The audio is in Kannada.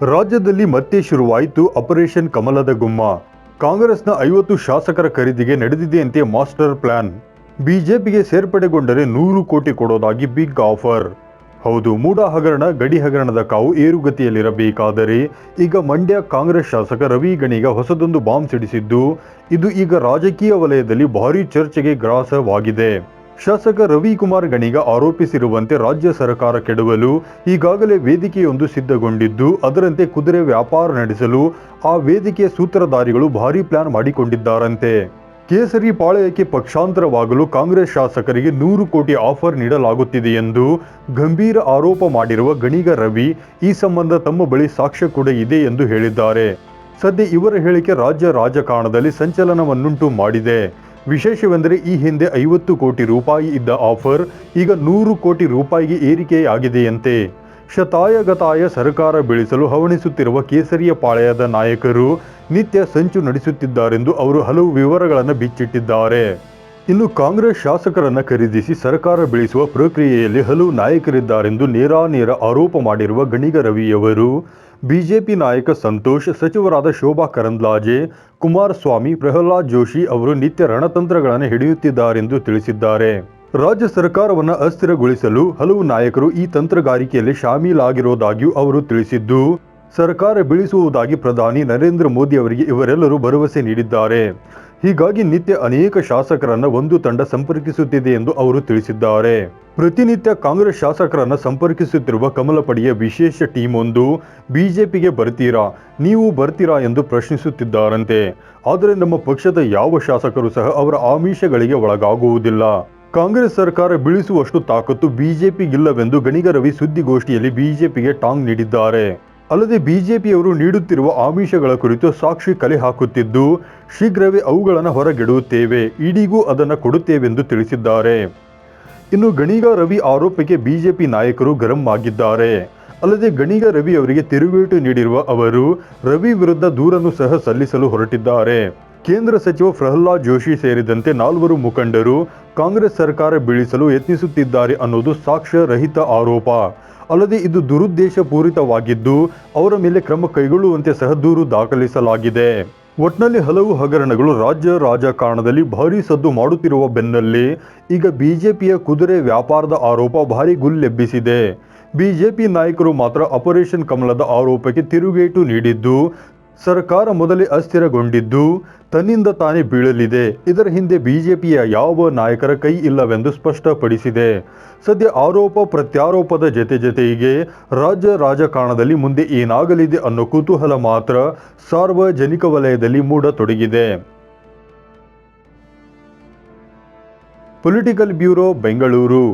ರಾಜ್ಯದಲ್ಲಿ ಮತ್ತೆ ಶುರುವಾಯಿತು ಆಪರೇಷನ್ ಕಮಲದ ಗುಮ್ಮ. ಕಾಂಗ್ರೆಸ್ನ 50 ಶಾಸಕರ ಖರೀದಿಗೆ ನಡೆದಿದೆಯಂತೆ ಮಾಸ್ಟರ್ ಪ್ಲಾನ್. ಬಿಜೆಪಿಗೆ ಸೇರ್ಪಡೆಗೊಂಡರೆ 100 ಕೋಟಿ ಕೊಡೋದಾಗಿ ಬಿಗ್ ಆಫರ್. ಹೌದು, ಮೂಡಾ ಹಗರಣ, ಗಡಿ ಹಗರಣದ ಕಾವು ಏರುಗತಿಯಲ್ಲಿರಬೇಕಾದರೆ ಈಗ ಮಂಡ್ಯ ಕಾಂಗ್ರೆಸ್ ಶಾಸಕ ರವಿ ಗಣಿಗ ಹೊಸದೊಂದು ಬಾಂಬ್ ಸಿಡಿಸಿದ್ದು, ಇದು ಈಗ ರಾಜಕೀಯ ವಲಯದಲ್ಲಿ ಭಾರೀ ಚರ್ಚೆಗೆ ಗ್ರಾಸವಾಗಿದೆ. ಶಾಸಕ ರವಿಕುಮಾರ್ ಗಣಿಗ ಆರೋಪಿಸಿರುವಂತೆ ರಾಜ್ಯ ಸರ್ಕಾರ ಕೆಡವಲು ಈಗಾಗಲೇ ವೇದಿಕೆಯೊಂದು ಸಿದ್ಧಗೊಂಡಿದ್ದು, ಅದರಂತೆ ಕುದುರೆ ವ್ಯಾಪಾರ ನಡೆಸಲು ಆ ವೇದಿಕೆಯ ಸೂತ್ರಧಾರಿಗಳು ಭಾರೀ ಪ್ಲಾನ್ ಮಾಡಿಕೊಂಡಿದ್ದಾರಂತೆ. ಕೇಸರಿ ಪಾಳೆಯಕ್ಕೆ ಪಕ್ಷಾಂತರವಾಗಲು ಕಾಂಗ್ರೆಸ್ ಶಾಸಕರಿಗೆ 100 ಕೋಟಿ ಆಫರ್ ನೀಡಲಾಗುತ್ತಿದೆ ಎಂದು ಗಂಭೀರ ಆರೋಪ ಮಾಡಿರುವ ಗಣಿಗ ರವಿ ಈ ಸಂಬಂಧ ತಮ್ಮ ಬಳಿ ಸಾಕ್ಷ್ಯ ಕೂಡ ಇದೆ ಎಂದು ಹೇಳಿದ್ದಾರೆ. ಸದ್ಯ ಇವರ ಹೇಳಿಕೆ ರಾಜ್ಯ ರಾಜಕಾರಣದಲ್ಲಿ ಸಂಚಲನವನ್ನುಂಟು ಮಾಡಿದೆ. ವಿಶೇಷವೆಂದರೆ ಈ ಹಿಂದೆ 50 ಕೋಟಿ ರೂಪಾಯಿ ಇದ್ದ ಆಫರ್ ಈಗ 100 ಕೋಟಿ ರೂಪಾಯಿಗೆ ಏರಿಕೆಯಾಗಿದೆಯಂತೆ. ಶತಾಯಗತಾಯ ಸರ್ಕಾರ ಬೀಳಿಸಲು ಹವಣಿಸುತ್ತಿರುವ ಕೇಸರಿಯ ಪಾಳೆಯದ ನಾಯಕರು ನಿತ್ಯ ಸಂಚು ನಡೆಸುತ್ತಿದ್ದಾರೆಂದು ಅವರು ಹಲವು ವಿವರಗಳನ್ನು ಬಿಚ್ಚಿಟ್ಟಿದ್ದಾರೆ. ಇನ್ನು ಕಾಂಗ್ರೆಸ್ ಶಾಸಕರನ್ನು ಖರೀದಿಸಿ ಸರ್ಕಾರ ಬೀಳಿಸುವ ಪ್ರಕ್ರಿಯೆಯಲ್ಲಿ ಹಲವು ನಾಯಕರಿದ್ದಾರೆಂದು ನೇರಾನೇರ ಆರೋಪ ಮಾಡಿರುವ ಗಣಿಗ ರವಿಯವರು ಬಿಜೆಪಿ ನಾಯಕ ಸಂತೋಷ್, ಸಚಿವರಾದ ಶೋಭಾ ಕರಂದ್ಲಾಜೆ, ಕುಮಾರಸ್ವಾಮಿ, ಪ್ರಹ್ಲಾದ್ ಜೋಶಿ ಅವರು ನಿತ್ಯ ರಣತಂತ್ರಗಳನ್ನು ಹಿಡಿಯುತ್ತಿದ್ದಾರೆಂದು ತಿಳಿಸಿದ್ದಾರೆ. ರಾಜ್ಯ ಸರ್ಕಾರವನ್ನು ಅಸ್ಥಿರಗೊಳಿಸಲು ಹಲವು ನಾಯಕರು ಈ ತಂತ್ರಗಾರಿಕೆಯಲ್ಲಿ ಶಾಮೀಲಾಗಿರೋದಾಗಿಯೂ ಅವರು ತಿಳಿಸಿದ್ದು, ಸರ್ಕಾರ ಬೀಳಿಸುವುದಾಗಿ ಪ್ರಧಾನಿ ನರೇಂದ್ರ ಮೋದಿ ಅವರಿಗೆ ಇವರೆಲ್ಲರೂ ಭರವಸೆ ನೀಡಿದ್ದಾರೆ. ಹೀಗಾಗಿ ನಿತ್ಯ ಅನೇಕ ಶಾಸಕರನ್ನ ಒಂದು ತಂಡ ಸಂಪರ್ಕಿಸುತ್ತಿದೆ ಎಂದು ಅವರು ತಿಳಿಸಿದ್ದಾರೆ. ಪ್ರತಿನಿತ್ಯ ಕಾಂಗ್ರೆಸ್ ಶಾಸಕರನ್ನ ಸಂಪರ್ಕಿಸುತ್ತಿರುವ ಕಮಲ ಪಡೆಯ ವಿಶೇಷ ಟೀಮ್ ಒಂದು ಬಿಜೆಪಿಗೆ ಬರ್ತೀರಾ, ನೀವು ಬರ್ತೀರಾ ಎಂದು ಪ್ರಶ್ನಿಸುತ್ತಿದ್ದಾರಂತೆ. ಆದರೆ ನಮ್ಮ ಪಕ್ಷದ ಯಾವ ಶಾಸಕರು ಸಹ ಅವರ ಆಮಿಷಗಳಿಗೆ ಒಳಗಾಗುವುದಿಲ್ಲ. ಕಾಂಗ್ರೆಸ್ ಸರ್ಕಾರ ಬೀಳಿಸುವಷ್ಟು ತಾಕತ್ತು ಬಿಜೆಪಿಗಿಲ್ಲವೆಂದು ಗಣಿಗ ರವಿ ಸುದ್ದಿಗೋಷ್ಠಿಯಲ್ಲಿ ಬಿಜೆಪಿಗೆ ಟಾಂಗ್ ನೀಡಿದ್ದಾರೆ. ಅಲ್ಲದೆ ಬಿಜೆಪಿಯವರು ನೀಡುತ್ತಿರುವ ಆಮಿಷಗಳ ಕುರಿತು ಸಾಕ್ಷಿ ಕಲೆ ಹಾಕುತ್ತಿದ್ದು, ಶೀಘ್ರವೇ ಅವುಗಳನ್ನು ಹೊರಗೆಡುತ್ತೇವೆ, ಇಡಿಗೂ ಅದನ್ನು ಕೊಡುತ್ತೇವೆಂದು ತಿಳಿಸಿದ್ದಾರೆ. ಇನ್ನು ಗಣಿಗ ರವಿ ಆರೋಪಕ್ಕೆ ಬಿಜೆಪಿ ನಾಯಕರು ಗರಂ ಆಗಿದ್ದಾರೆ. ಅಲ್ಲದೆ ಗಣಿಗ ರವಿ ಅವರಿಗೆ ತಿರುಗೇಟು ನೀಡಿರುವ ಅವರು ರವಿ ವಿರುದ್ಧ ದೂರನ್ನು ಸಹ ಸಲ್ಲಿಸಲು ಹೊರಟಿದ್ದಾರೆ. ಕೇಂದ್ರ ಸಚಿವ ಪ್ರಹ್ಲಾದ್ ಜೋಶಿ ಸೇರಿದಂತೆ 4 ಮುಖಂಡರು ಕಾಂಗ್ರೆಸ್ ಸರ್ಕಾರ ಬೀಳಿಸಲು ಯತ್ನಿಸುತ್ತಿದ್ದಾರೆ ಅನ್ನೋದು ಸಾಕ್ಷ್ಯ ರಹಿತ ಆರೋಪ. ಅಲ್ಲದೆ ಇದು ದುರುದ್ದೇಶ ಪೂರಿತವಾಗಿದ್ದು, ಅವರ ಮೇಲೆ ಕ್ರಮ ಕೈಗೊಳ್ಳುವಂತೆ ಸಹ ದೂರು ದಾಖಲಿಸಲಾಗಿದೆ. ಒಟ್ನಲ್ಲಿ ಹಲವು ಹಗರಣಗಳು ರಾಜ್ಯ ರಾಜಕಾರಣದಲ್ಲಿ ಭಾರೀ ಸದ್ದು ಮಾಡುತ್ತಿರುವ ಬೆನ್ನಲ್ಲೇ ಈಗ ಬಿಜೆಪಿಯ ಕುದುರೆ ವ್ಯಾಪಾರದ ಆರೋಪ ಭಾರೀ ಗುಲ್ಲೆಬ್ಬಿಸಿದೆ. ಬಿಜೆಪಿ ನಾಯಕರು ಮಾತ್ರ ಆಪರೇಷನ್ ಕಮಲದ ಆರೋಪಕ್ಕೆ ತಿರುಗೇಟು ನೀಡಿದ್ದು, ಸರ್ಕಾರ ಮೊದಲೇ ಅಸ್ಥಿರಗೊಂಡಿದ್ದು ತನ್ನಿಂದ ತಾನೇ ಬೀಳಲಿದೆ, ಇದರ ಹಿಂದೆ ಬಿಜೆಪಿಯ ಯಾವ ನಾಯಕರ ಕೈ ಇಲ್ಲವೆಂದು ಸ್ಪಷ್ಟಪಡಿಸಿದೆ. ಸದ್ಯ ಆರೋಪ ಪ್ರತ್ಯಾರೋಪದ ಜತೆಗೆ ರಾಜ್ಯ ರಾಜಕಾರಣದಲ್ಲಿ ಮುಂದೆ ಏನಾಗಲಿದೆ ಅನ್ನೋ ಕುತೂಹಲ ಮಾತ್ರ ಸಾರ್ವಜನಿಕ ವಲಯದಲ್ಲಿ ಮೂಡತೊಡಗಿದೆ. Political bureau, Bengaluru.